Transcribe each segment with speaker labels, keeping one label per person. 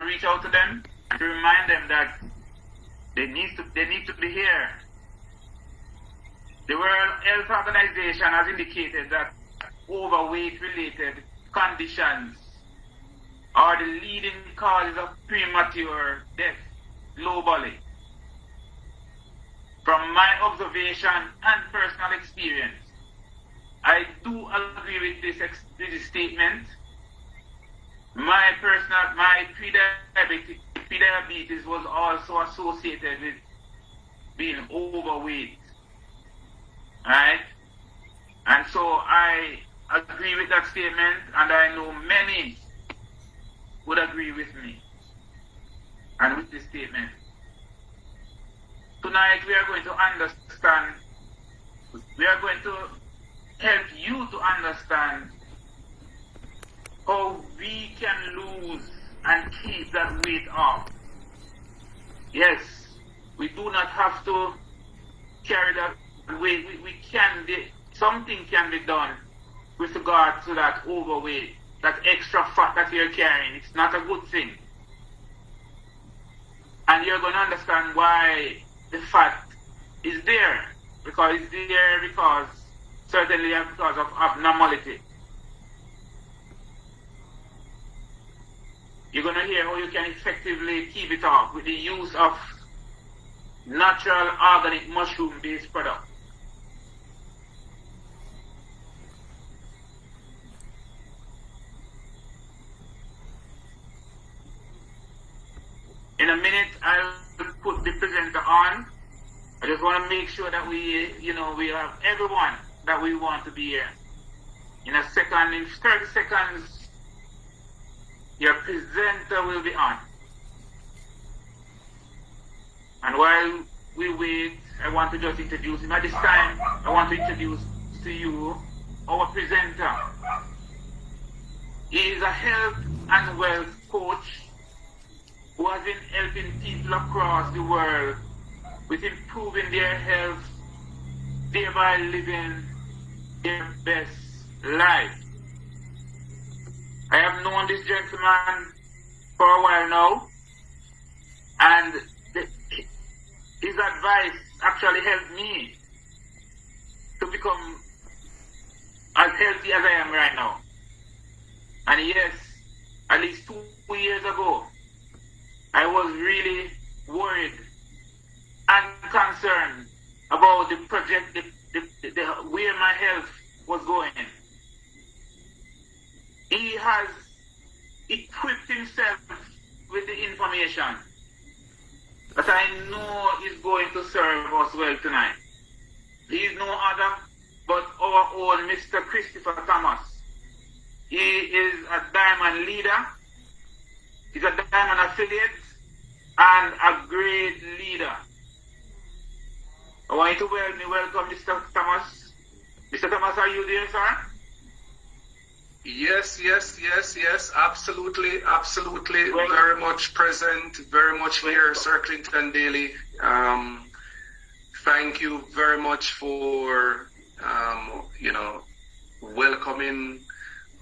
Speaker 1: reach out to them to remind them that they need to be here. The World Health Organization has indicated that overweight-related conditions are the leading causes of premature death globally. From my observation and personal experience, I do agree with this statement. My pre-diabetes was also associated with being overweight. Right? And so I agree with that statement, and I know many would agree with me and with this statement. Tonight we are going to understand, we are going to help you to understand how we can lose and keep that weight off. Yes, we do not have to carry that weight. Something can be done with regard to that overweight, that extra fat that you're carrying. It's not a good thing. And you're going to understand why the fat is there. Because it's there certainly because of abnormality. You're going to hear how you can effectively keep it off with the use of natural organic mushroom-based products. In a minute, I'll put the presenter on. I just want to make sure that we have everyone that we want to be here. In 30 seconds, your presenter will be on. And while we wait, I want to just introduce him. At this time, I want to introduce to you our presenter. He is a health and wealth coach who has been helping people across the world with improving their health, thereby living their best life. I have known this gentleman for a while now, and his advice actually helped me to become as healthy as I am right now. And yes, at least 2 years ago, I was really worried and concerned about the project, where my health was going. He has equipped himself with the information that I know is going to serve us well tonight. He is no other but our own Mr. Christopher Thomas. He is a diamond leader. He's a diamond affiliate and a great leader. I want you to welcome Mr. Thomas. Mr. Thomas, are you there, sir?
Speaker 2: Yes, absolutely. Well, very much present, very much here, Sir Clinton Daly. Thank you very much for, welcoming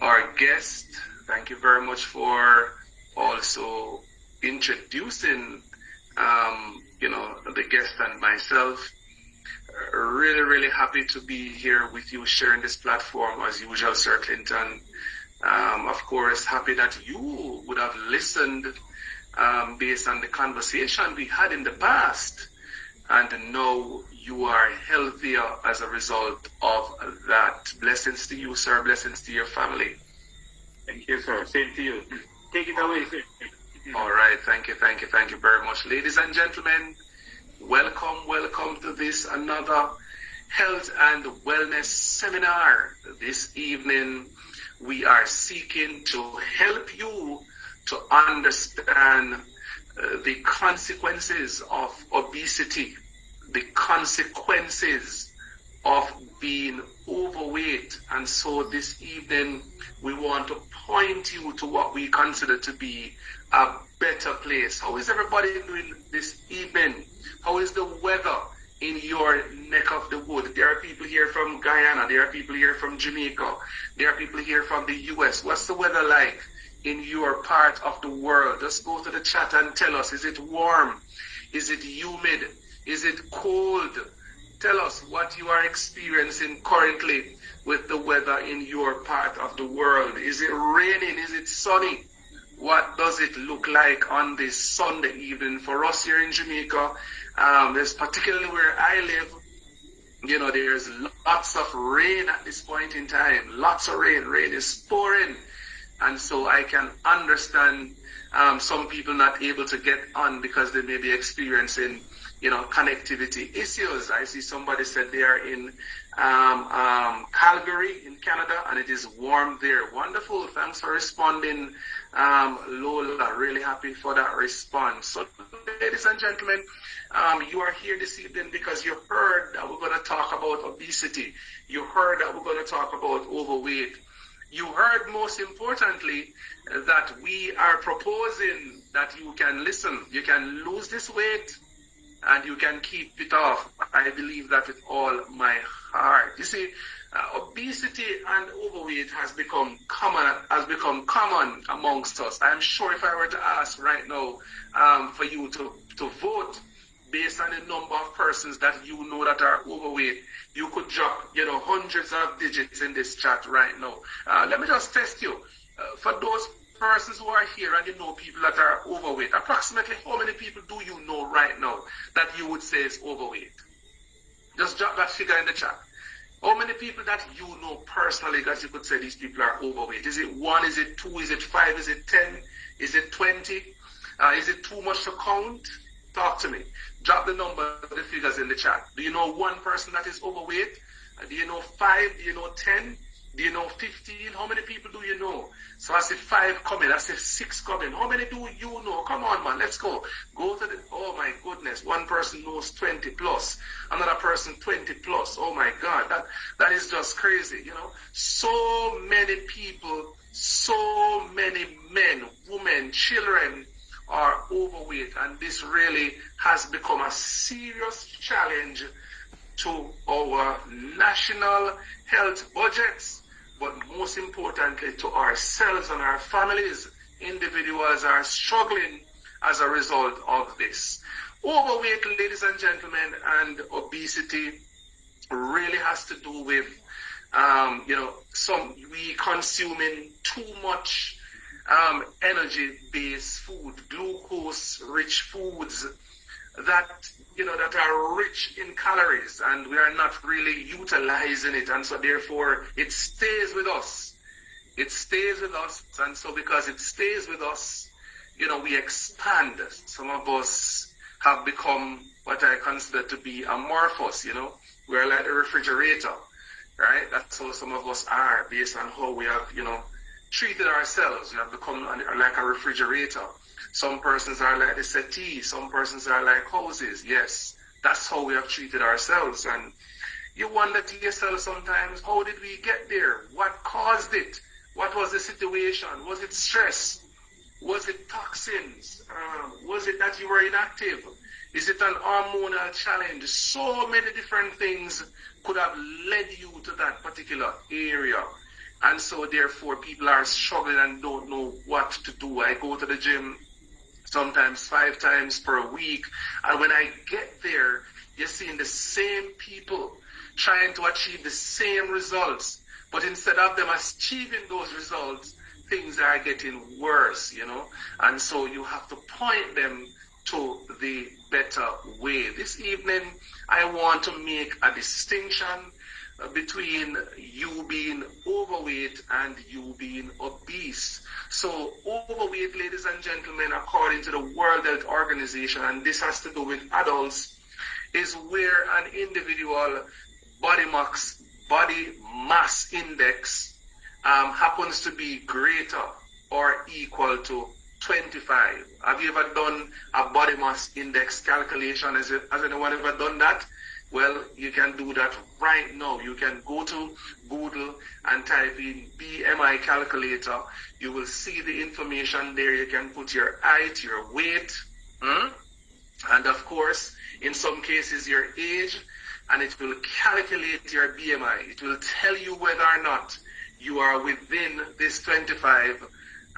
Speaker 2: our guest. Thank you very much for also introducing, the guest and myself. Really happy to be here with you, sharing this platform as usual, Sir Clinton. Of course, happy that you would have listened based on the conversation we had in the past, and now you are healthier as a result of that. Blessings to you, sir. Blessings to your family.
Speaker 1: Thank you, sir. Same to you. Take it away, sir.
Speaker 2: All right. Thank you very much. Ladies and gentlemen, welcome to this another health and wellness seminar. This evening, we are seeking to help you to understand the consequences of obesity, the consequences of being overweight. And so this evening, we want to point you to what we consider to be a better place. How is everybody doing this evening? How is the weather in your neck of the wood? There are people here from Guyana. There are people here from Jamaica. There are people here from the US. What's the weather like in your part of the world? Just go to the chat and tell us, is it warm? Is it humid? Is it cold? Tell us what you are experiencing currently with the weather in your part of the world. Is it raining? Is it sunny? What does it look like on this Sunday evening for us here in Jamaica? There's particularly where I live, you know, there's lots of rain at this point in time. Lots of rain. Rain is pouring. And so I can understand some people not able to get on because they may be experiencing, you know, connectivity issues. I see somebody said they are in Calgary in Canada, and it is warm there. Wonderful. Thanks for responding, Lola. Really happy for that response. So, ladies and gentlemen, you are here this evening because you heard that we're going to talk about obesity. You heard that we're going to talk about overweight. You heard, most importantly, that we are proposing that you can listen. You can lose this weight and you can keep it off. I believe that with all my heart. You see, obesity and overweight has become common amongst us. I'm sure if I were to ask right now for you to vote based on the number of persons that you know that are overweight, you could drop, you know, hundreds of digits in this chat right now. Let me just test you. For those persons who are here and you know people that are overweight, approximately how many people do you know right now that you would say is overweight? Just drop that figure in the chat. How many people that you know personally that you could say these people are overweight? Is it 1? Is it 2? Is it 5? Is it 10? Is it 20? Is it too much to count? Talk to me. Drop the number, the figures in the chat. Do you know 1 person that is overweight? Do you know 5? Do you know 10? Do you know 15? How many people do you know? So I see 5 coming. I see 6 coming. How many do you know? Come on, man. Let's go. Go to the... Oh, my goodness. 1 person knows 20 plus. Another person 20 plus. Oh, my God. That is just crazy, you know. So many people, so many men, women, children are overweight. And this really has become a serious challenge to our national health budgets. But most importantly, to ourselves and our families. Individuals are struggling as a result of this. Overweight, ladies and gentlemen, and obesity really has to do with, we consuming too much energy-based food, glucose-rich foods that are rich in calories, and we are not really utilizing it, and so therefore it stays with us. It stays with us, and so because it stays with us, we expand. Some of us have become what I consider to be amorphous, We're like a refrigerator, right? That's how some of us are based on how we have, treated ourselves. We have become like a refrigerator. Some persons are like the settee, some persons are like houses. Yes, that's how we have treated ourselves. And you wonder to yourself sometimes, how did we get there? What caused it? What was the situation? Was it stress? Was it toxins? Was it that you were inactive? Is it an hormonal challenge? So many different things could have led you to that particular area. And so therefore people are struggling and don't know what to do. I go to the gym sometimes 5 times per week. And when I get there, you're seeing the same people trying to achieve the same results. But instead of them achieving those results, things are getting worse, And so you have to point them to the better way. This evening, I want to make a distinction between you being overweight and you being obese. So overweight, ladies and gentlemen, according to the World Health Organization, and this has to do with adults, is where an individual body mass index happens to be greater or equal to 25. Have you ever done a body mass index calculation? Has anyone ever done that? Well, you can do that right now. You can go to Google and type in BMI calculator. You will see the information there. You can put your height, your weight, and of course, in some cases, your age, and it will calculate your BMI. It will tell you whether or not you are within this 25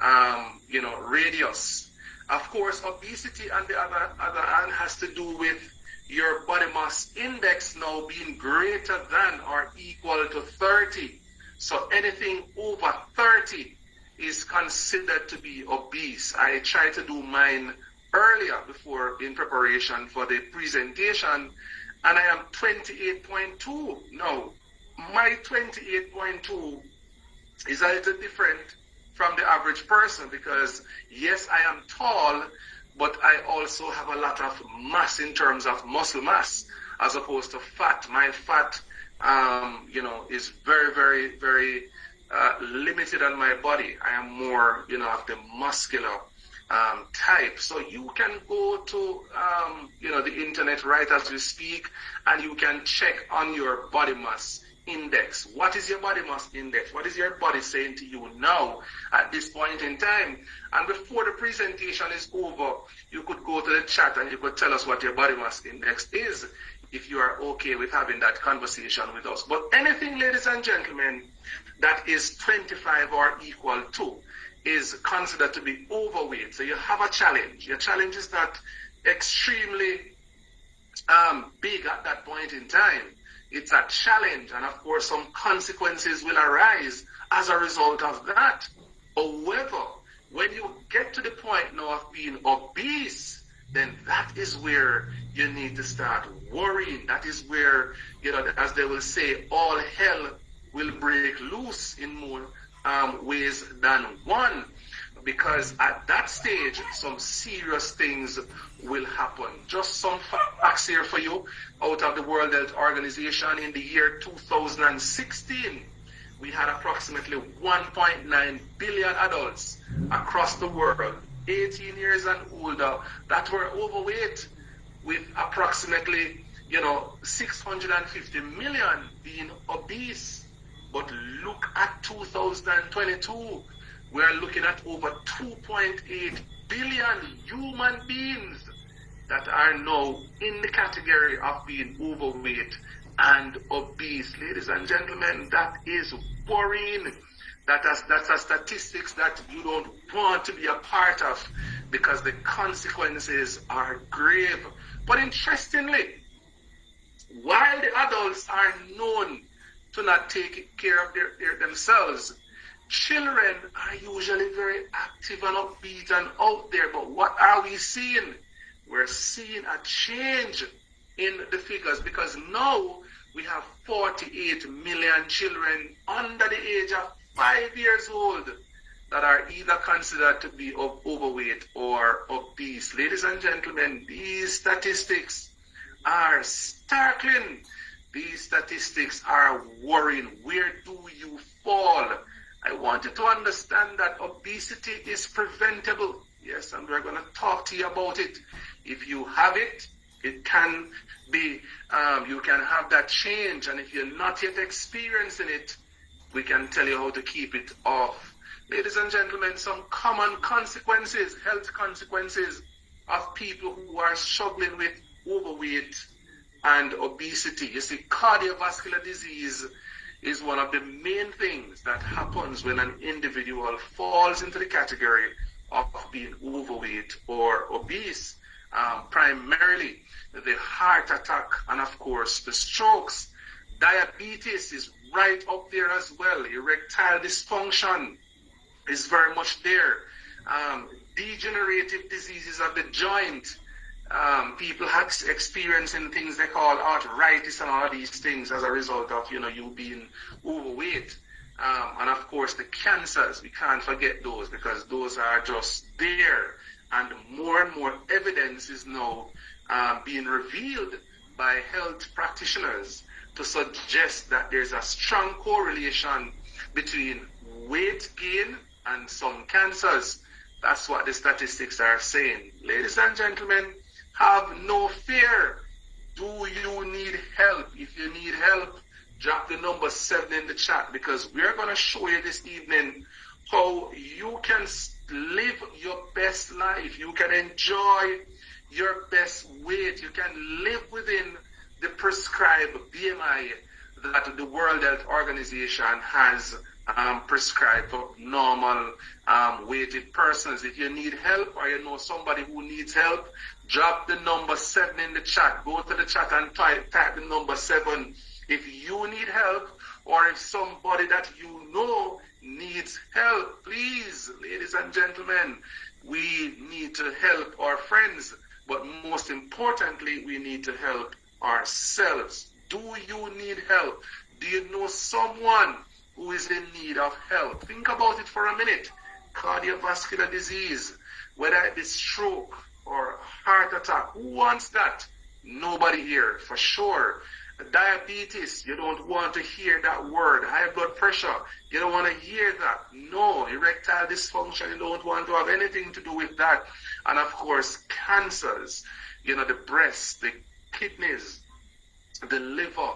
Speaker 2: radius. Of course, obesity on the other hand has to do with your body mass index now being greater than or equal to 30. So anything over 30 is considered to be obese. I tried to do mine earlier before in preparation for the presentation, and I am 28.2 now. My 28.2 is a little different from the average person because yes, I am tall, but I also have a lot of mass in terms of muscle mass as opposed to fat. My fat, is very, very, very limited on my body. I am more, of the muscular type. So you can go to, the internet right as we speak, and you can check on your body mass index. What is your body mass index? What is your body saying to you now at this point in time? And before the presentation is over, you could go to the chat and you could tell us what your body mass index is if you are okay with having that conversation with us. But anything, ladies and gentlemen, that is 25 or equal to is considered to be overweight. So you have a challenge. Your challenge is not extremely big at that point in time. It's a challenge, and of course some consequences will arise as a result of that. However, when you get to the point now of being obese, then that is where you need to start worrying. That is where, as they will say, all hell will break loose in more ways than one. Because at that stage, some serious things will happen. Just some facts here for you out of the World Health Organization. In the year 2016, we had approximately 1.9 billion adults across the world, 18 years and older, that were overweight, with approximately, 650 million being obese. But look at 2022. We are looking at over 2.8 billion human beings that are now in the category of being overweight and obese. Ladies and gentlemen, that is worrying. That's a statistics that you don't want to be a part of because the consequences are grave. But interestingly, while the adults are known to not take care of themselves, children are usually very active and upbeat and out there. But what are we seeing? We're seeing a change in the figures because now we have 48 million children under the age of 5 years old that are either considered to be overweight or obese. Ladies and gentlemen, these statistics are startling. These statistics are worrying. Where do you fall? I want you to understand that obesity is preventable. Yes, and we're going to talk to you about it. If you have it, it can be, you can have that change. And if you're not yet experiencing it, we can tell you how to keep it off. Ladies and gentlemen, some common consequences, health consequences of people who are struggling with overweight and obesity. You see, cardiovascular disease is one of the main things that happens when an individual falls into the category of being overweight or obese. Primarily the heart attack and of course the strokes. Diabetes is right up there as well. Erectile dysfunction is very much there. Degenerative diseases of the joint. People have experiencing things they call arthritis and all of these things as a result of you being overweight. And of course the cancers, we can't forget those because those are just there. And more evidence is now being revealed by health practitioners to suggest that there's a strong correlation between weight gain and some cancers. That's what the statistics are saying. Ladies and gentlemen, have no fear. Do you need help? If you need help, drop the number 7 in the chat because we're going to show you this evening how you can live your best life. You can enjoy your best weight. You can live within the prescribed BMI that the World Health Organization has prescribed for normal weighted persons. If you need help or you know somebody who needs help, drop the number 7 in the chat. Go to the chat and type the number 7 if you need help, or if somebody that you know needs help. Please, ladies and gentlemen, we need to help our friends, but most importantly, we need to help ourselves. Do you need help? Do you know someone who is in need of help? Think about it for a minute. Cardiovascular disease, whether it be stroke or heart attack, who wants that? Nobody here, for sure. Diabetes, you don't want to hear that word. High blood pressure, you don't want to hear that. No, erectile dysfunction, you don't want to have anything to do with that. And of course, cancers, the breast, the kidneys, the liver,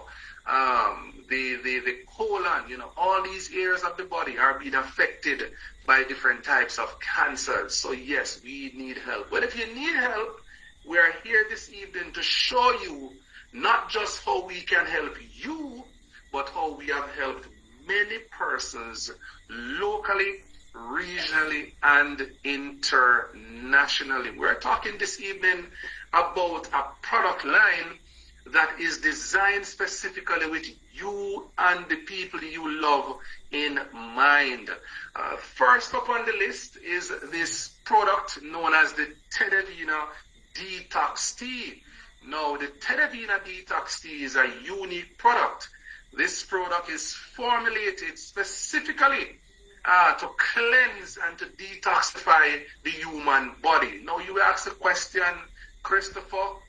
Speaker 2: the colon, all these areas of the body are being affected by different types of cancers. So yes, we need help. But if you need help, we are here this evening to show you not just how we can help you, but how we have helped many persons locally, regionally, and internationally. We're talking this evening about a product line that is designed specifically with you and the people you love in mind. First up on the list is this product known as the Tedavina Detox Tea. Now, the Tedavina Detox Tea is a unique product. This product is formulated specifically to cleanse and to detoxify the human body. Now, you ask the question, Christopher,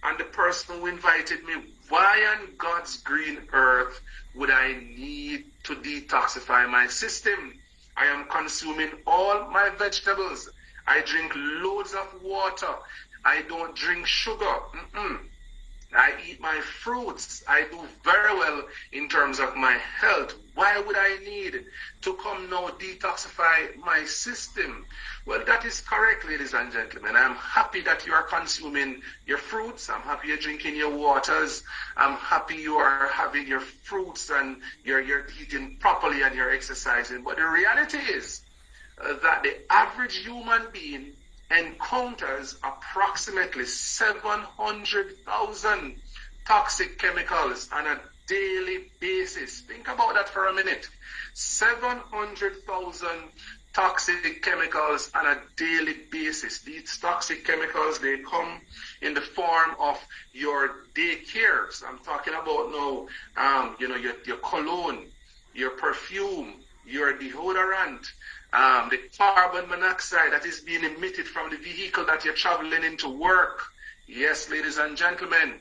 Speaker 2: and the person who invited me, why on God's green earth would I need to detoxify my system? I am consuming all my vegetables. I drink loads of water. I don't drink sugar. I eat my fruits. I do very well in terms of my health. Why would I need to come now detoxify my system? Well, that is correct, ladies and gentlemen. I'm happy that you are consuming your fruits. I'm happy you're drinking your waters. I'm happy you are having your fruits and you're eating properly and you're exercising. But the reality is that the average human being encounters approximately 700,000 toxic chemicals on a daily basis. Think about that for a minute. 700,000 toxic chemicals on a daily basis. These toxic chemicals, they come in the form of your daycares. I'm talking about now, your cologne, your perfume, your deodorant, the carbon monoxide that is being emitted from the vehicle that you're traveling into work. Yes, ladies and gentlemen,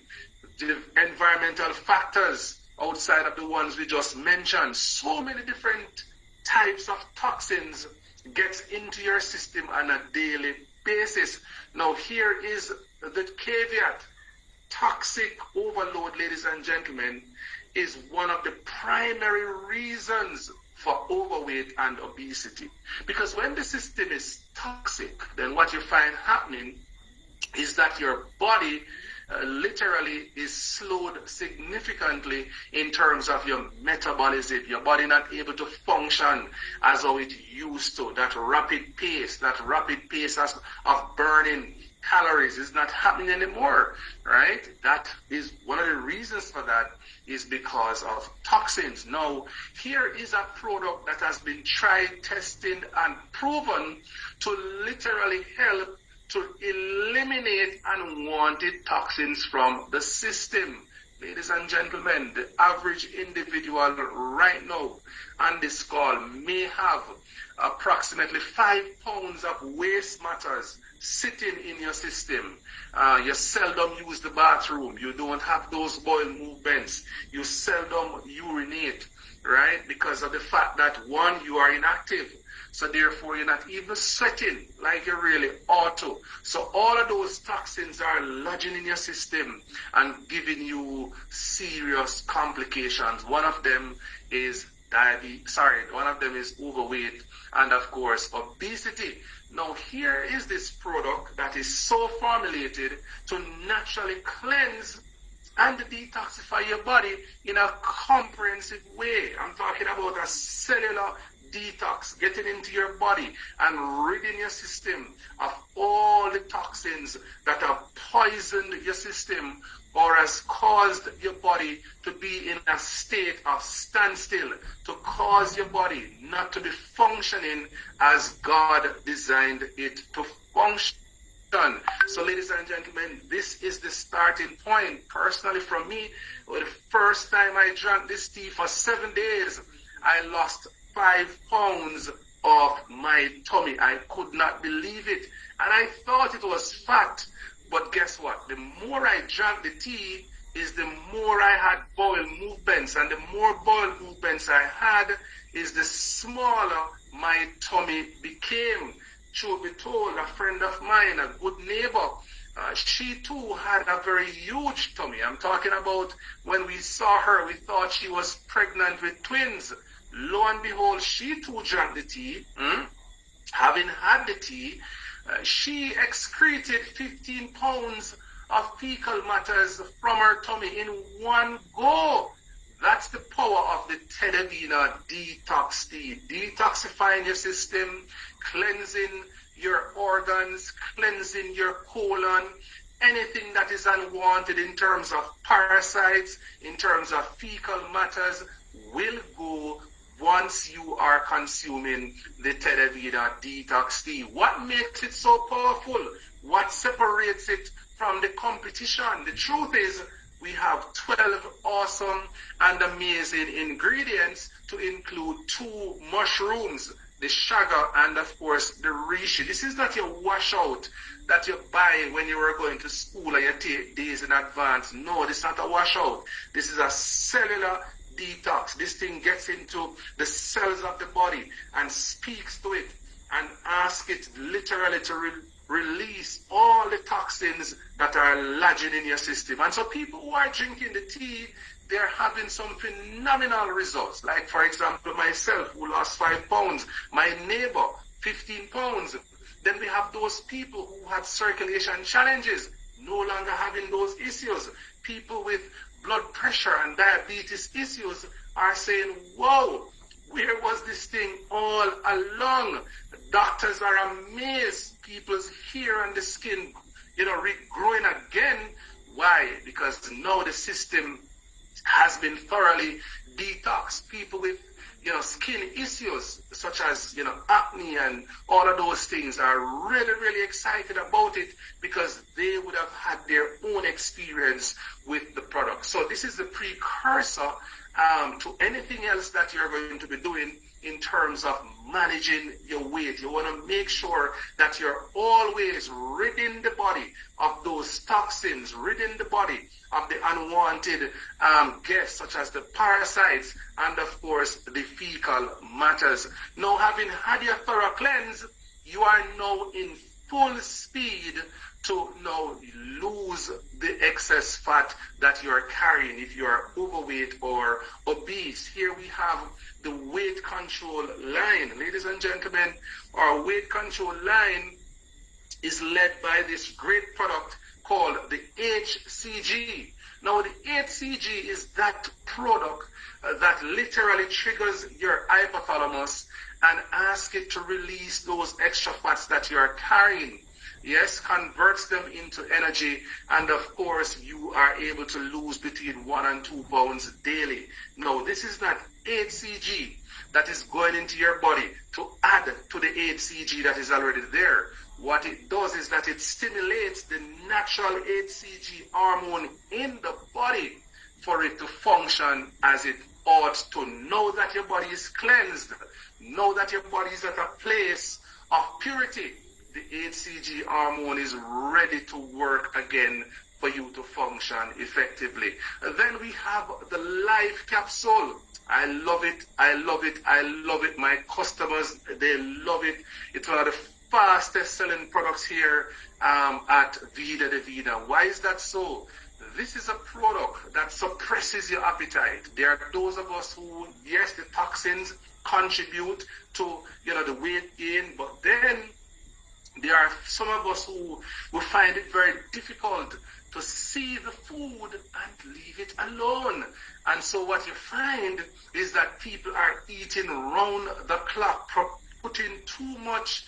Speaker 2: the environmental factors outside of the ones we just mentioned. So many different types of toxins get into your system on a daily basis. Now, here is the caveat. Toxic overload, ladies and gentlemen, is one of the primary reasons for overweight and obesity. Because when the system is toxic, then what you find happening is that your body literally is slowed significantly in terms of your metabolism. Your body not able to function as how it used to. That rapid pace of burning calories is not happening anymore, right? That is one of the reasons for that is because of toxins. Now, here is a product that has been tried, tested, and proven to literally help to eliminate unwanted toxins from the system. Ladies and gentlemen, the average individual right now on this call may have approximately 5 pounds of waste matters sitting in your system. You seldom use the bathroom. You don't have those bowel movements. You seldom urinate, right? Because of the fact that, one, you are inactive. So therefore, you're not even sweating like you really ought to. So all of those toxins are lodging in your system and giving you serious complications. One of them is overweight and, of course, obesity. Now, here is this product that is so formulated to naturally cleanse and detoxify your body in a comprehensive way. I'm talking about a cellular detox, getting into your body and ridding your system of all the toxins that have poisoned your system or has caused your body to be in a state of standstill, to cause your body not to be functioning as God designed it to function. So ladies and gentlemen, this is the starting point. Personally for me, the first time I drank this tea for 7 days, I lost 5 pounds of my tummy. I could not believe it. And I thought it was fat. But guess what? The more I drank the tea, is the more I had bowel movements. And the more bowel movements I had, is the smaller my tummy became. Truth be told, a friend of mine, a good neighbor, she too had a very huge tummy. I'm talking about when we saw her, we thought she was pregnant with twins. Lo and behold, she too drank the tea. Having had the tea, she excreted 15 pounds of fecal matters from her tummy in one go. That's the power of the Tedavina detox tea. Detoxifying your system, cleansing your organs, cleansing your colon, anything that is unwanted in terms of parasites, in terms of fecal matters, will go once you are consuming the Tedavina detox tea. What makes it so powerful? What separates it from the competition? The truth is, we have 12 awesome and amazing ingredients to include 2 mushrooms, the shaga and of course the reishi. This is not your washout that you buy when you were going to school and you take days in advance. No, this is not a washout. This is a cellular detox. This thing gets into the cells of the body and speaks to it and asks it literally to release all the toxins that are lodging in your system. And so people who are drinking the tea, they're having some phenomenal results. Like for example, myself who lost 5 pounds, my neighbor 15 pounds. Then we have those people who had circulation challenges, no longer having those issues. People with blood pressure and diabetes issues are saying, whoa, where was this thing all along? Doctors are amazed. People's hair and the skin, regrowing again. Why? Because now the system has been thoroughly detoxed. People with, skin issues such as, acne and all of those things are really, really excited about it because they would have had their own experience with the product. So this is the precursor to anything else that you're going to be doing in terms of managing your weight. You want to make sure that you're always ridding the body of those toxins, ridding the body of the unwanted guests such as the parasites and of course the fecal matters. Now, having had your thorough cleanse, you are now in full speed to now lose the excess fat that you're carrying if you're overweight or obese. Here we have the weight control line. Ladies and gentlemen, our weight control line is led by this great product called the HCG. Now, the HCG is that product that literally triggers your hypothalamus and asks it to release those extra fats that you are carrying. Yes, converts them into energy, and of course you are able to lose between 1 and 2 pounds daily. Now, this is not HCG that is going into your body to add to the HCG that is already there. What it does is that it stimulates the natural HCG hormone in the body for it to function as it ought to. Know that your body is cleansed. Know that your body is at a place of purity. The HCG hormone is ready to work again for you to function effectively. Then we have the Life Capsule. I love it. I love it. I love it. My customers, they love it. It's one of the fastest selling products here at Vida de Vida. Why is that so? This is a product that suppresses your appetite. There are those of us who, yes, the toxins contribute to, the weight gain, but then There are some of us who will find it very difficult to see the food and leave it alone. And so what you find is that people are eating round the clock, putting too much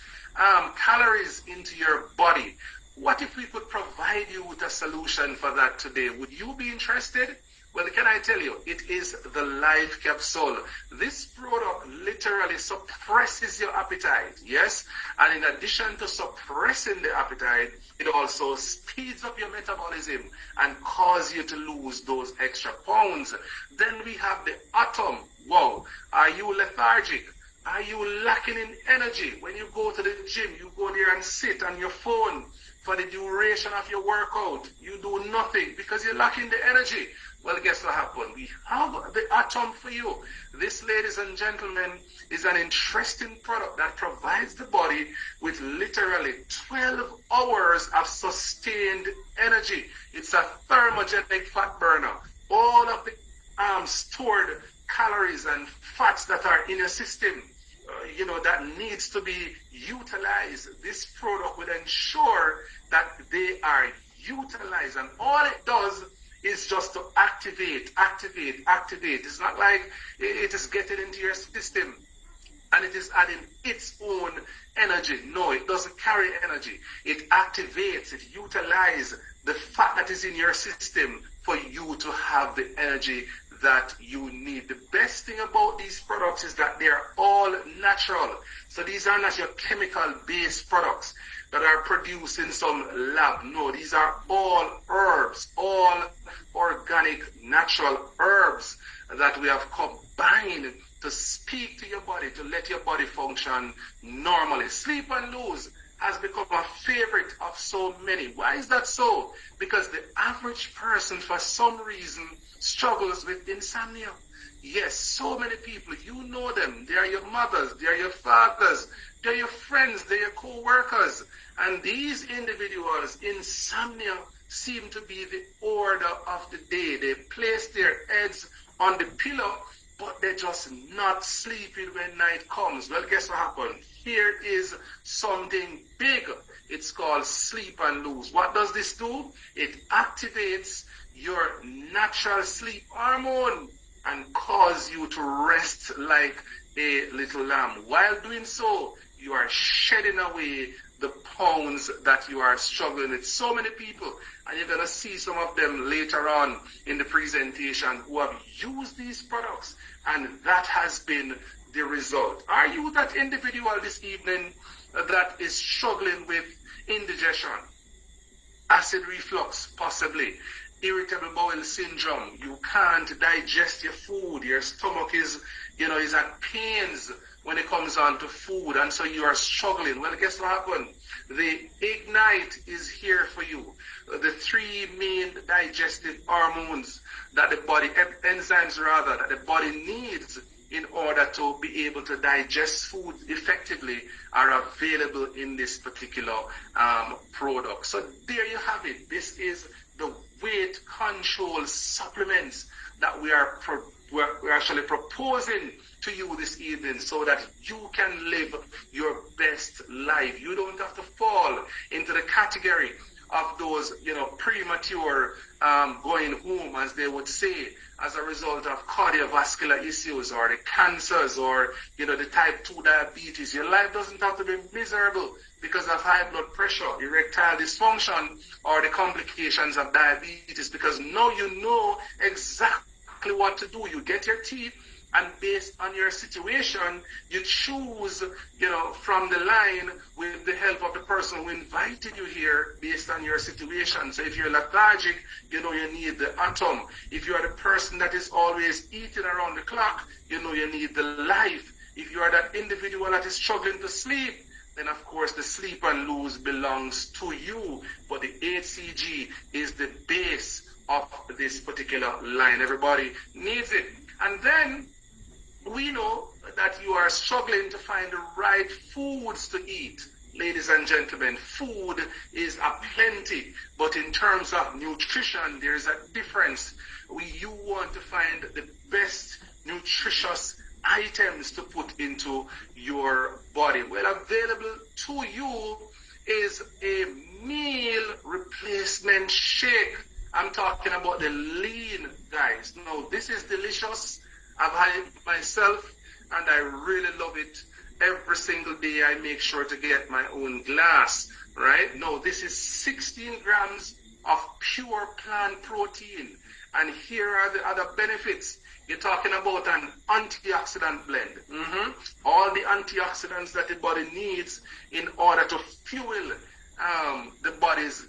Speaker 2: calories into your body. What if we could provide you with a solution for that today? Would you be interested? Well, can I tell you, it is the Life Capsule. This product literally suppresses your appetite, yes? And in addition to suppressing the appetite, it also speeds up your metabolism and cause you to lose those extra pounds. Then we have the Atom. Wow, are you lethargic? Are you lacking in energy? When you go to the gym, you go there and sit on your phone for the duration of your workout. You do nothing because you're lacking the energy. Well, guess what happened? We have the Atom for you. This, ladies and gentlemen, is an interesting product that provides the body with literally 12 hours of sustained energy. It's a thermogenic fat burner. All of the stored calories and fats that are in your system, that needs to be utilized. This product will ensure that they are utilized, and all it does is just to activate. It's not like it is getting into your system and it is adding its own energy. No, it doesn't carry energy. It activates, it utilizes the fat that is in your system for you to have the energy that you need. The best thing about these products is that they are all natural. So these are not your chemical-based products that are produced in some lab. No, these are all herbs, all organic, natural herbs that we have combined to speak to your body, to let your body function normally. Sleep and Lose has become a favorite of so many. Why is that so? Because the average person, for some reason, struggles with insomnia. Yes, so many people, you know them. They are your mothers, they are your fathers, they are your friends, they are your co-workers. And these individuals, insomnia seem to be the order of the day. They place their heads on the pillow, but they're just not sleeping when night comes. Well, guess what happened? Here is something big. It's called Sleep and Lose. What does this do? It activates your natural sleep hormone and cause you to rest like a little lamb. While doing so, you are shedding away the pounds that you are struggling with. So many people, and you're going to see some of them later on in the presentation, who have used these products, and that has been the result. Are you that individual this evening that is struggling with indigestion, acid reflux, possibly irritable bowel syndrome? You can't digest your food. Your stomach is at pains when it comes on to food, and so you are struggling. Well, guess what happened? The Ignite is here for you. The three main digestive hormones that the body, enzymes rather, that the body needs in order to be able to digest food effectively are available in this particular product. So there you have it. This is the weight control supplements that we're actually proposing to you this evening, so that you can live your best life. You don't have to fall into the category of those, premature going home, as they would say, as a result of cardiovascular issues or the cancers or, the type 2 diabetes. Your life doesn't have to be miserable because of high blood pressure, erectile dysfunction, or the complications of diabetes, because now you know exactly what to do. You get your teeth, and based on your situation, you choose, from the line with the help of the person who invited you here based on your situation. So if you're lethargic, you need the Atom. If you are the person that is always eating around the clock, you need the Life. If you are that individual that is struggling to sleep, then of course the Sleep and Lose belongs to you. But the HCG is the base of this particular line. Everybody needs it. And then we know that you are struggling to find the right foods to eat. Ladies and gentlemen, food is aplenty, but in terms of nutrition, there is a difference. You want to find the best nutritious items to put into your body. Well, available to you is a meal replacement shake. I'm talking about the lean, guys. No, this is delicious. I've had it myself and I really love it. Every single day I make sure to get my own glass, right? No, this is 16 grams of pure plant protein. And here are the other benefits. You're talking about an antioxidant blend. All the antioxidants that the body needs in order to fuel the body's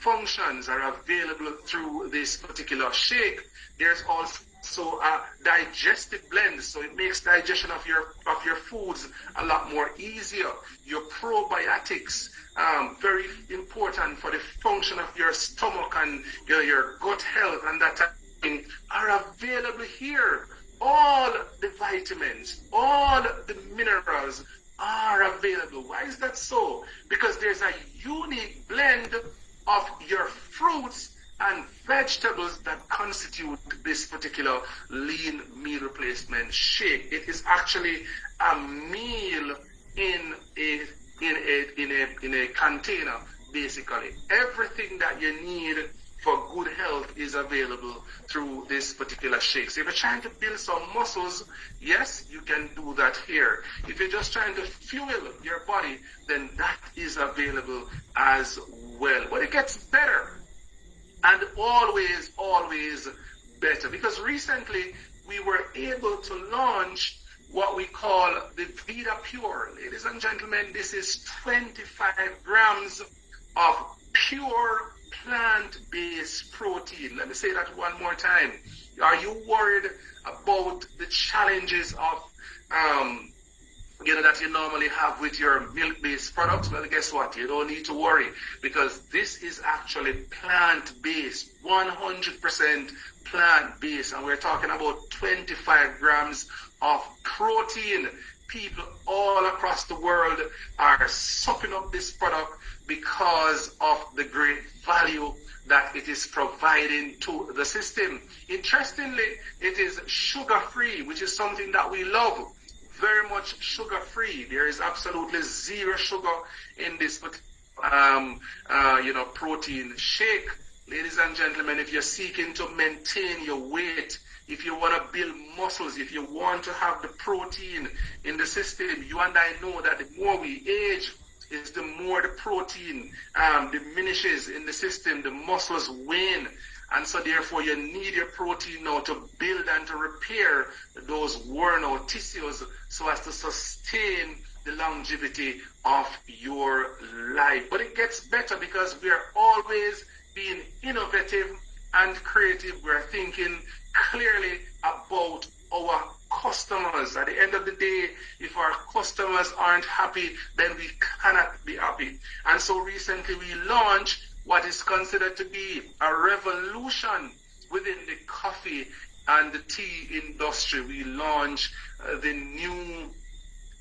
Speaker 2: functions are available through this particular shake. There's also a digestive blend, so it makes digestion of your foods a lot more easier. Your probiotics, very important for the function of your stomach and your gut health and that type of thing, are available here. All the vitamins, all the minerals are available. Why is that so? Because there's a unique blend of your fruits and vegetables that constitute this particular lean meal replacement shake. It is actually a meal in a container, basically. Everything that you need for good health is available through this particular shake. So if you're trying to build some muscles, yes, you can do that here. If you're just trying to fuel your body, then that is available as well. But it gets better. And always, always better. Because recently we were able to launch what we call the Vida Pure. Ladies and gentlemen, this is 25 grams of pure plant-based protein. Let me say that one more time. Are you worried about the challenges of that you normally have with your milk-based products? Well, guess what? You don't need to worry, because this is actually plant-based, 100% plant-based, and we're talking about 25 grams of protein. People all across the world are sopping up this product because of the great value that it is providing to the system. Interestingly, it is sugar-free, which is something that we love. Very much sugar-free. There is absolutely zero sugar in this protein shake. Ladies and gentlemen, if you're seeking to maintain your weight, if you want to build muscles, if you want to have the protein in the system, you and I know that the more we age, is the more the protein diminishes in the system, the muscles wane. And so therefore you need your protein now to build and to repair those worn out tissues so as to sustain the longevity of your life. But it gets better because we are always being innovative and creative. We're thinking clearly about our customers. At the end of the day, if our customers aren't happy, then we cannot be happy. And so recently we launched what is considered to be a revolution within the coffee and the tea industry. We launched the new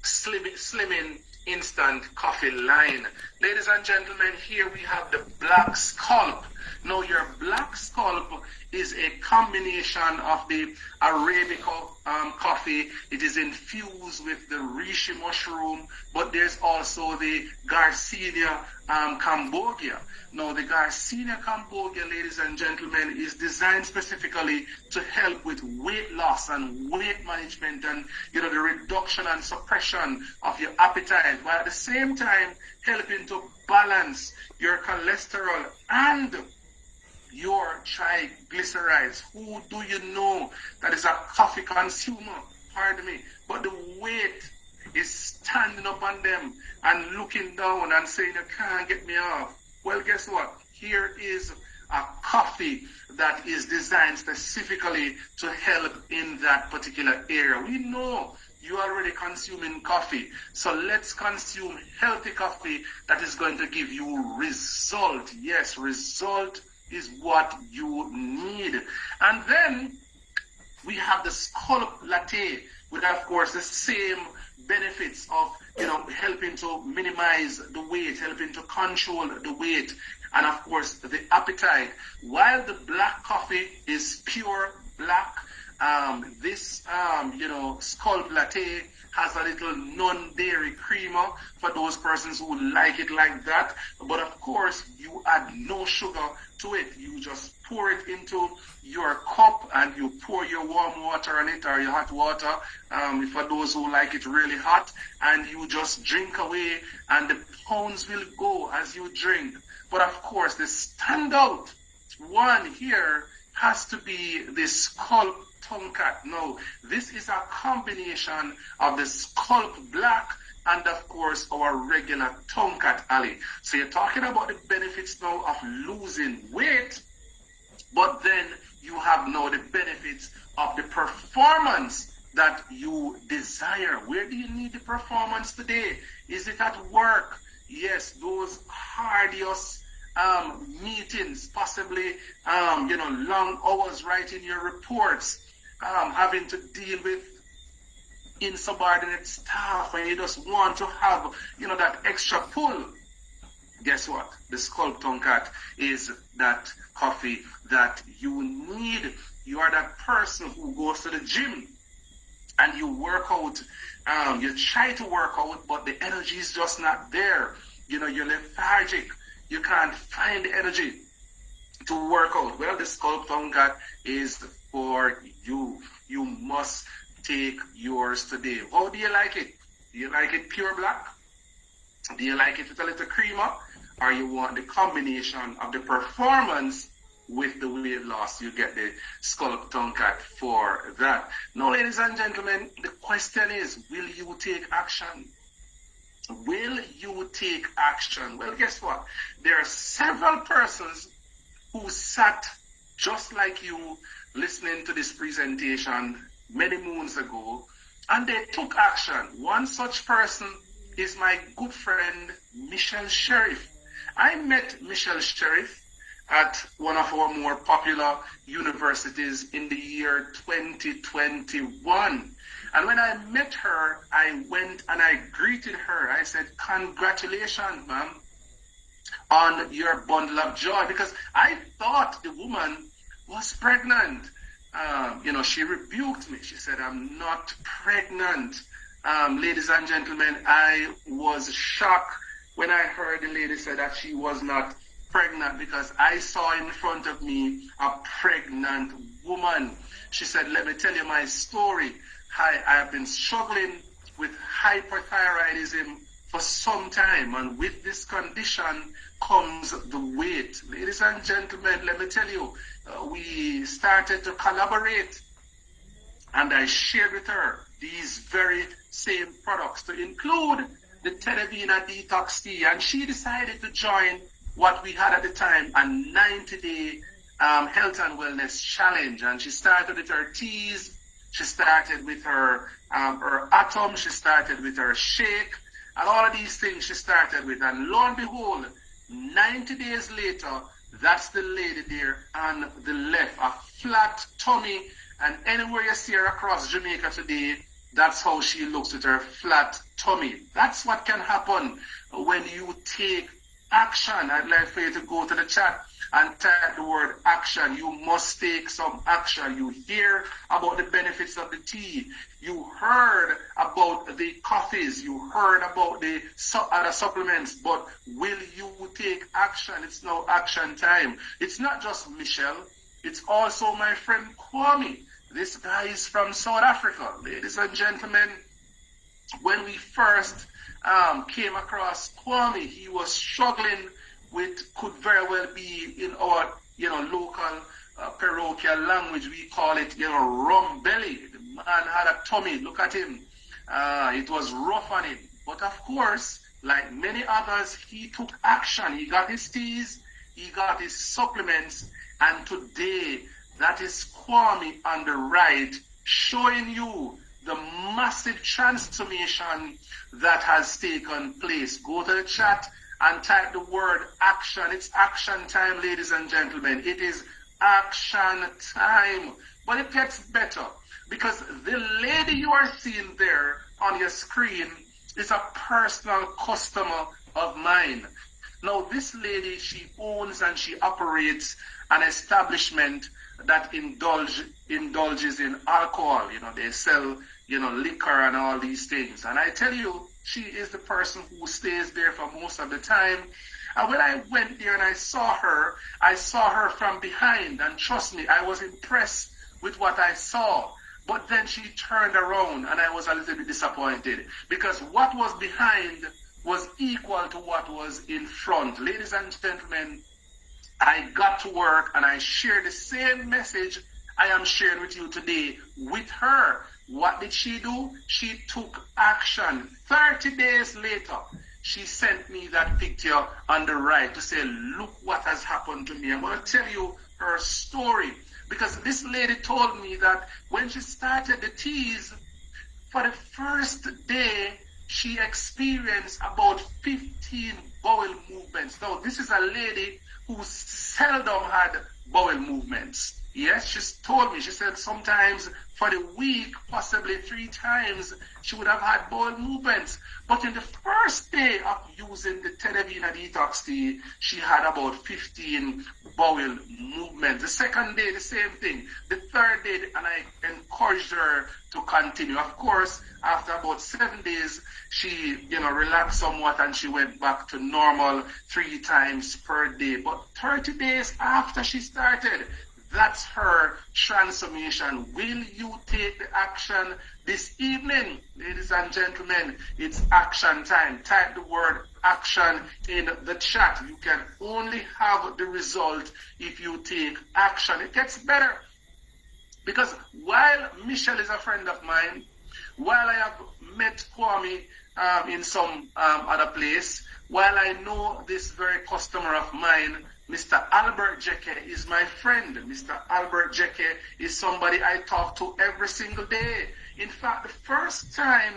Speaker 2: slimming instant coffee line. Ladies and gentlemen, here we have the Black Scalp. Now your Black Scalp is a combination of the Arabica coffee. It is infused with the reishi mushroom, but there's also the Garcinia cambogia. Now the Garcinia cambogia, ladies and gentlemen, is designed specifically to help with weight loss and weight management and the reduction and suppression of your appetite, while at the same time helping to balance your cholesterol and your triglycerides. Who do you know that is a coffee consumer? Pardon me. But the weight is standing up on them and looking down and saying, you can't get me off. Well, guess what? Here is a coffee that is designed specifically to help in that particular area. We know you're already consuming coffee, so let's consume healthy coffee that is going to give you result. Yes, result is what you need. And then we have the scallop latte with, of course, the same benefits of helping to minimize the weight, helping to control the weight, and of course the appetite. While the black coffee is pure black This, scalp latte has a little non-dairy creamer for those persons who like it like that. But of course, you add no sugar to it. You just pour it into your cup and you pour your warm water on it or your hot water, for those who like it really hot, and you just drink away and the pounds will go as you drink. But of course, the standout one here has to be the scalp tonkat. Now, this is a combination of the scalp black and of course our regular tonkat, Ali. So you're talking about the benefits now of losing weight, but then you have now the benefits of the performance that you desire. Where do you need the performance today? Is it at work? Yes, those arduous meetings, possibly long hours writing your reports, having to deal with insubordinate staff, and you just want to have that extra pull. Guess what? The scalp tonkat is that coffee that you need. You are that person who goes to the gym and you work out, you try to work out, but the energy is just not there. You're lethargic. You can't find the energy to work out. Well, the scalp tonkat is for you. You must take yours today. How do you like it? Do you like it pure black? Do you like it with a little creamer? Or you want the combination of the performance with the weight loss? You get the scalp tonkat for that. Now, ladies and gentlemen, the question is, will you take action? Will you take action? Well, guess what? There are several persons who sat just like you listening to this presentation many moons ago, and they took action. One such person is my good friend, Michelle Sheriff. I met Michelle Sheriff at one of our more popular universities in the year 2021. And when I met her, I went and I greeted her. I said, "Congratulations, ma'am, on your bundle of joy," because I thought the woman was pregnant. She rebuked me. She said, "I'm not pregnant." Ladies and gentlemen, I was shocked when I heard the lady say that she was not pregnant, because I saw in front of me a pregnant woman. She said, "Let me tell you my story. I've been struggling with hyperthyroidism for some time, and with this condition comes the weight." Ladies and gentlemen, let me tell you, we started to collaborate, and I shared with her these very same products, to include the Tenevina Detox Tea, and she decided to join what we had at the time, a 90-day health and wellness challenge. And she started with her teas, she started with her atom, she started with her shake, and all of these things she started with. And lo and behold, 90 days later, that's the lady there on the left, a flat tummy, and anywhere you see her across Jamaica today, that's how she looks with her flat tummy. That's what can happen when you take action. I'd like for you to go to the chat and type the word action. You must take some action. You hear about the benefits of the tea. You heard about the coffees. You heard about the other supplements. But will you take action? It's now action time. It's not just Michelle. It's also my friend Kwame. This guy is from South Africa. Ladies and gentlemen, when we first came across Kwame, he was struggling with, could very well be in our local parochial language, we call it rum belly. The man had a tummy. Look at him. It was rough on him. But of course, like many others, he took action. He got his teas, he got his supplements, and today that is Kwame on the right, showing you the massive transformation that has taken place. Go to the chat and type the word action. It's action time, ladies and gentlemen. It is action time. But it gets better, because the lady you are seeing there on your screen is a personal customer of mine. Now, this lady, she owns and she operates an establishment that indulges in alcohol. You know, they sell, you know, liquor and all these things. And I tell you, she is the person who stays there for most of the time. And when I went there and I saw her from behind. And trust me, I was impressed with what I saw. But then she turned around and I was a little bit disappointed because what was behind was equal to what was in front. Ladies and gentlemen, I got to work and I shared the same message I am sharing with you today with her. What did she do? She took action. 30 days later, she sent me that picture on the right to say, look what has happened to me. I'm going to tell you her story because this lady told me that when she started the teas, for the first day, she experienced about 15 bowel movements. Now, this is a lady who seldom had bowel movements. Yes, she told me, she said sometimes for the week, possibly 3 times, she would have had bowel movements. But in the first day of using the Televina detox tea, she had about 15 bowel movements. The second day, the same thing. The third day, and I encouraged her to continue. Of course, after about 7 days, she, relaxed somewhat and she went back to normal 3 times per day. But 30 days after she started, that's her transformation. Will you take the action this evening? Ladies and gentlemen, it's action time. Type the word action in the chat. You can only have the result if you take action. It gets better. Because while Michelle is a friend of mine, while I have met Kwame in some other place, while I know this very customer of mine, Mr. Albert Jeke is my friend. Mr. Albert Jeke is somebody I talk to every single day. In fact, the first time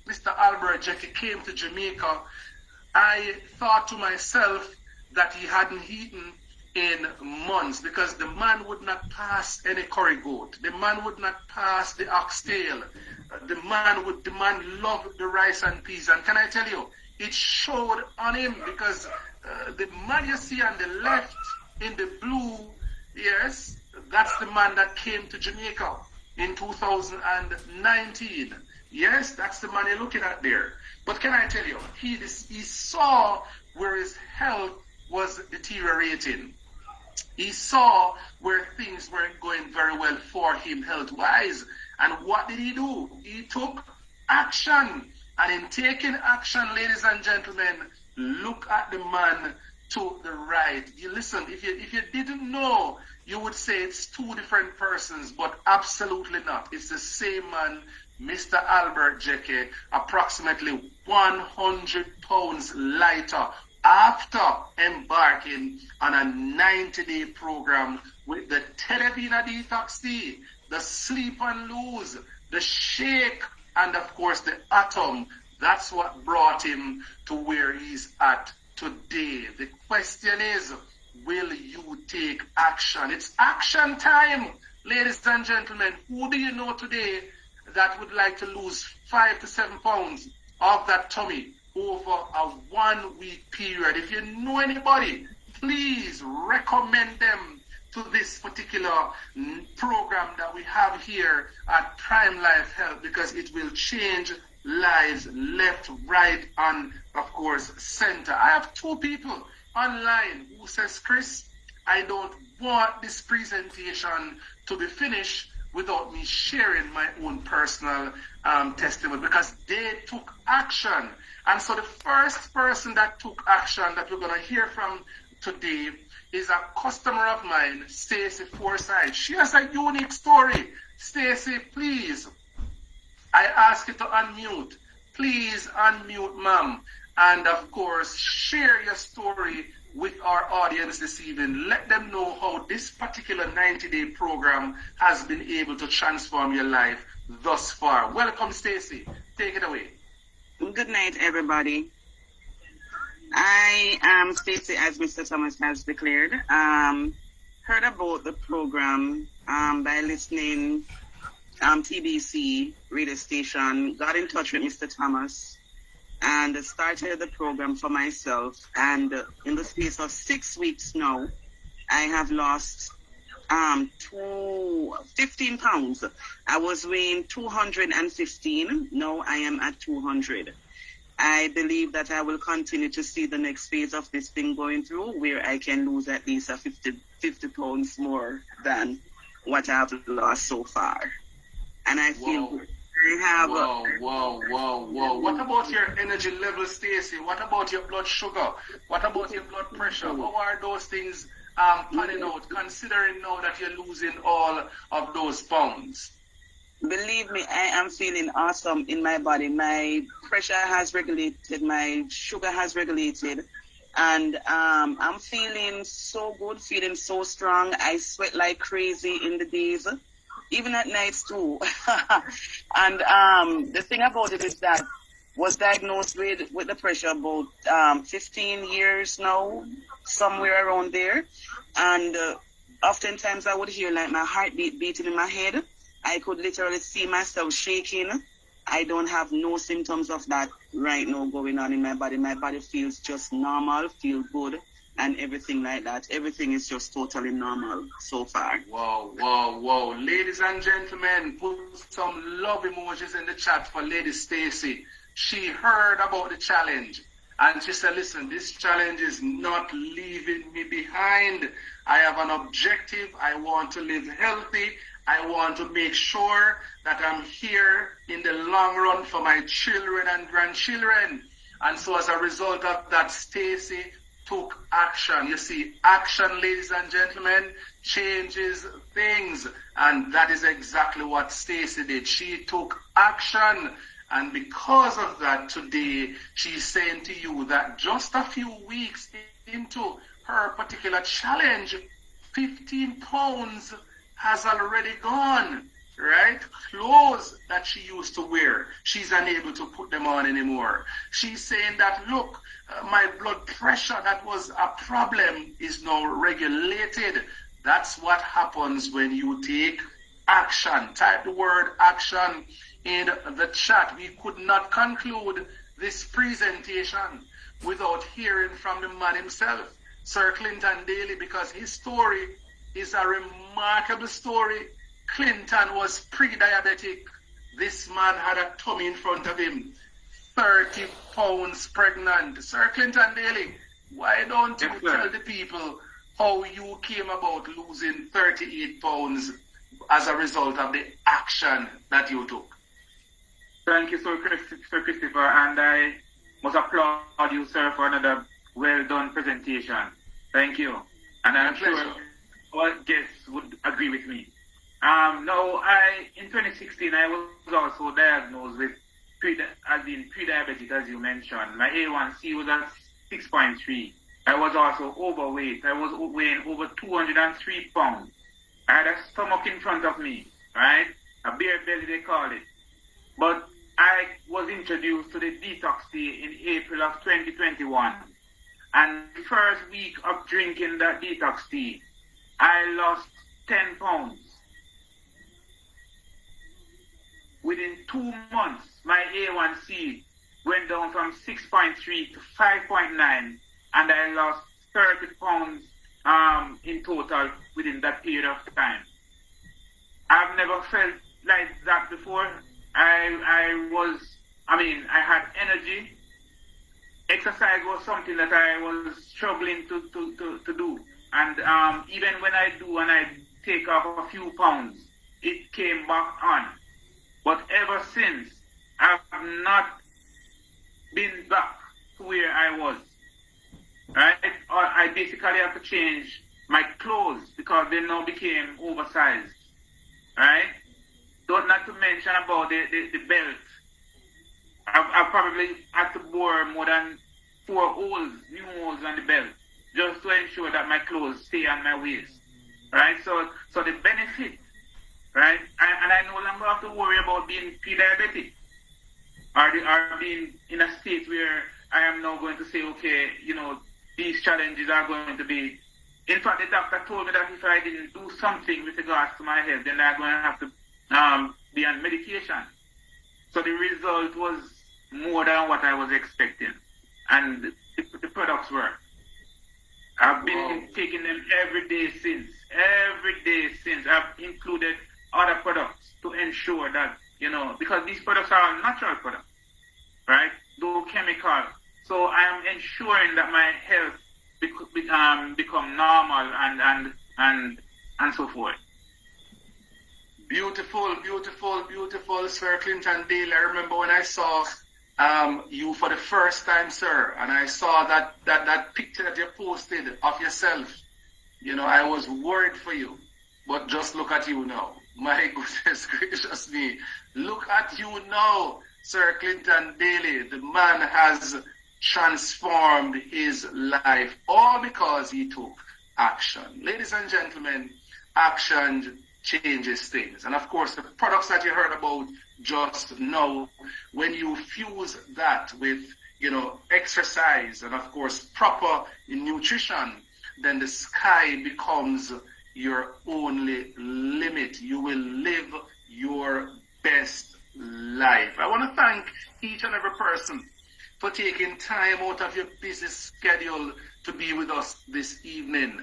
Speaker 2: Mr. Albert Jeke came to Jamaica, I thought to myself that he hadn't eaten in months because the man would not pass any curry goat. The man would not pass the oxtail. The man loved the rice and peas. And can I tell you, it showed on him because the man you see on the left in the blue, yes, that's the man that came to Jamaica in 2019. Yes, that's the man you're looking at there. But can I tell you, he saw where his health was deteriorating. He saw where things weren't going very well for him health-wise. And what did he do? He took action. And in taking action, ladies and gentlemen, look at the man to the right. You listen, if you didn't know, you would say it's 2 different persons, but absolutely not. It's the same man, Mr. Albert Jeke, approximately 100 pounds lighter after embarking on a 90-day program with the Televina Detox Tea, the Sleep and Lose, the Shake, and of course the Atom. That's what brought him to where he's at today. The question is, will you take action? It's action time, ladies and gentlemen. Who do you know today that would like to lose 5 to 7 pounds of that tummy over a 1-week period? If you know anybody, please recommend them to this particular program that we have here at Prime Life Health because it will change lives left, right, and of course center. I have 2 people online who says, Chris, I don't want this presentation to be finished without me sharing my own personal testimony because they took action. And so the first person that took action that we're going to hear from today is a customer of mine, Stacy Forsyth. She has a unique story. Stacy, please, I ask you to unmute. Please unmute, ma'am. And of course, share your story with our audience this evening. Let them know how this particular 90-day program has been able to transform your life thus far. Welcome, Stacy. Take it away.
Speaker 3: Good night, everybody. I am Stacy, as Mr. Thomas has declared. Heard about the program by listening TBC radio station. Got in touch with Mr. Thomas and started the program for myself. And in the space of 6 weeks now, I have lost 15 pounds. I was weighing 215. Now I am at 200. I believe that I will continue to see the next phase of this thing going through, where I can lose at least 50 pounds more than what I've lost so far. And I feel
Speaker 2: Whoa.
Speaker 3: I have.
Speaker 2: Whoa. What about your energy level, Stacey? What about your blood sugar? What about your blood pressure? How are those things panning out, considering now that you're losing all of those pounds?
Speaker 3: Believe me, I am feeling awesome in my body. My pressure has regulated, my sugar has regulated, and I'm feeling so good, feeling so strong. I sweat like crazy in the days, even at nights too. And the thing about it is that was diagnosed with the pressure about 15 years now, somewhere around there. And oftentimes I would hear like my heartbeat beating in my head. I could literally see myself shaking. I don't have no symptoms of that right now going on in my body. My body feels just normal, feel good, and everything like that. Everything is just totally normal so far.
Speaker 2: Whoa. Ladies and gentlemen, put some love emojis in the chat for Lady Stacey. She heard about the challenge and she said, listen, this challenge is not leaving me behind. I have an objective. I want to live healthy. I want to make sure that I'm here in the long run for my children and grandchildren. And so as a result of that, Stacey took action. You see, action, ladies and gentlemen, changes things. And that is exactly what Stacey did. She took action. And because of that, today, she's saying to you that just a few weeks into her particular challenge, 15 pounds has already gone, right? Clothes that she used to wear, she's unable to put them on anymore. She's saying that, look, my blood pressure that was a problem is now regulated. That's what happens when you take action. Type the word action in the chat. We could not conclude this presentation without hearing from the man himself, Sir Clinton Daly, because his story is a remarkable story. Clinton was pre-diabetic. This man had a tummy in front of him, 30 pounds pregnant. Sir Clinton Daly, why don't you tell the people how you came about losing 38 pounds as a result of the action that you took?
Speaker 1: Thank you, Sir Christopher, and I must applaud you, sir, for another well-done presentation. Thank you. And I'm sure all guests would agree with me. In 2016, I was also diagnosed with pre-diabetic, as you mentioned. My A1C was at 6.3. I was also overweight. I was weighing over 203 pounds. I had a stomach in front of me, right? A beer belly, they call it. But I was introduced to the detox tea in April of 2021. And the first week of drinking that detox tea, I lost 10 pounds. Within 2 months, my A1C went down from 6.3 to 5.9, and I lost 30 pounds in total within that period of time. I've never felt like that before. I had energy. Exercise was something that I was struggling to do. And even when I do and I take off a few pounds, it came back on. But ever since, I've not been back to where I was. Right? I basically have to change my clothes because they now became oversized. Right? Not to mention about the belt. I've probably had to bore more than 4 holes, new holes on the belt, just to ensure that my clothes stay on my waist. Right? So the benefit, right? And I no longer have to worry about being pre-diabetic or being in a state where I am now going to say, okay, these challenges are going to be. In fact, the doctor told me that if I didn't do something with regards to my health, then I'm going to have to be on medication. So the result was more than what I was expecting. And the products work. I've been taking them every day since. Every day since. I've included other products to ensure that, because these products are natural products, right? No chemical. So I am ensuring that my health become normal and so forth.
Speaker 2: Beautiful, beautiful, beautiful, Sir Clinton Dale. I remember when I saw you for the first time, sir, and I saw that picture that you posted of yourself. I was worried for you, but just look at you now. My goodness gracious me. Look at you now, Sir Clinton Daly. The man has transformed his life, all because he took action. Ladies and gentlemen, action changes things. And of course, the products that you heard about just now, when you fuse that with, exercise and of course, proper nutrition, then the sky becomes your only limit. You will live your best life. I want to thank each and every person for taking time out of your busy schedule to be with us this evening.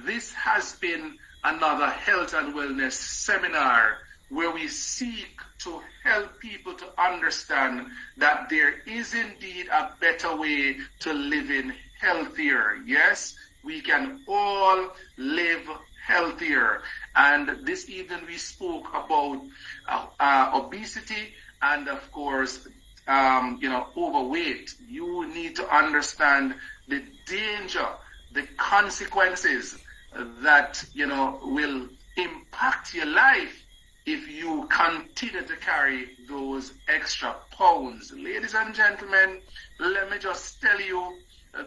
Speaker 2: This has been another health and wellness seminar where we seek to help people to understand that there is indeed a better way to living healthier. Yes, we can all live healthier. And this evening we spoke about obesity and of course, overweight. You need to understand the danger, the consequences that, will impact your life if you continue to carry those extra pounds. Ladies and gentlemen, let me just tell you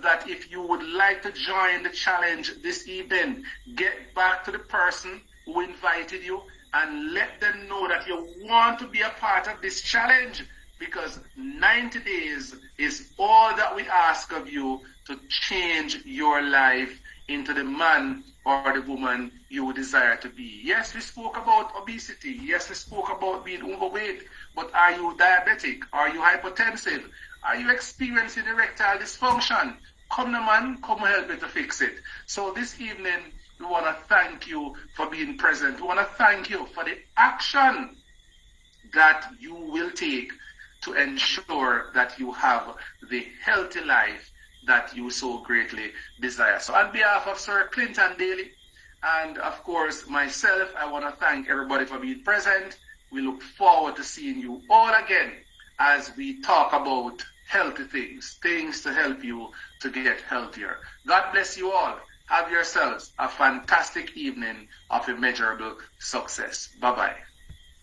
Speaker 2: that if you would like to join the challenge this evening, get back to the person who invited you and let them know that you want to be a part of this challenge, because 90 days is all that we ask of you to change your life into the man or the woman you desire to be. Yes, we spoke about obesity. Yes, we spoke about being overweight. But are you diabetic? Are you hypertensive? Are you experiencing erectile dysfunction? Come now, man, come help me to fix it. So this evening, we want to thank you for being present. We want to thank you for the action that you will take to ensure that you have the healthy life that you so greatly desire. So on behalf of Sir Clinton Daly and of course myself, I want to thank everybody for being present. We look forward to seeing you all again as we talk about healthy things to help you to get healthier. God bless you all. Have yourselves a fantastic evening of immeasurable success. Bye-bye.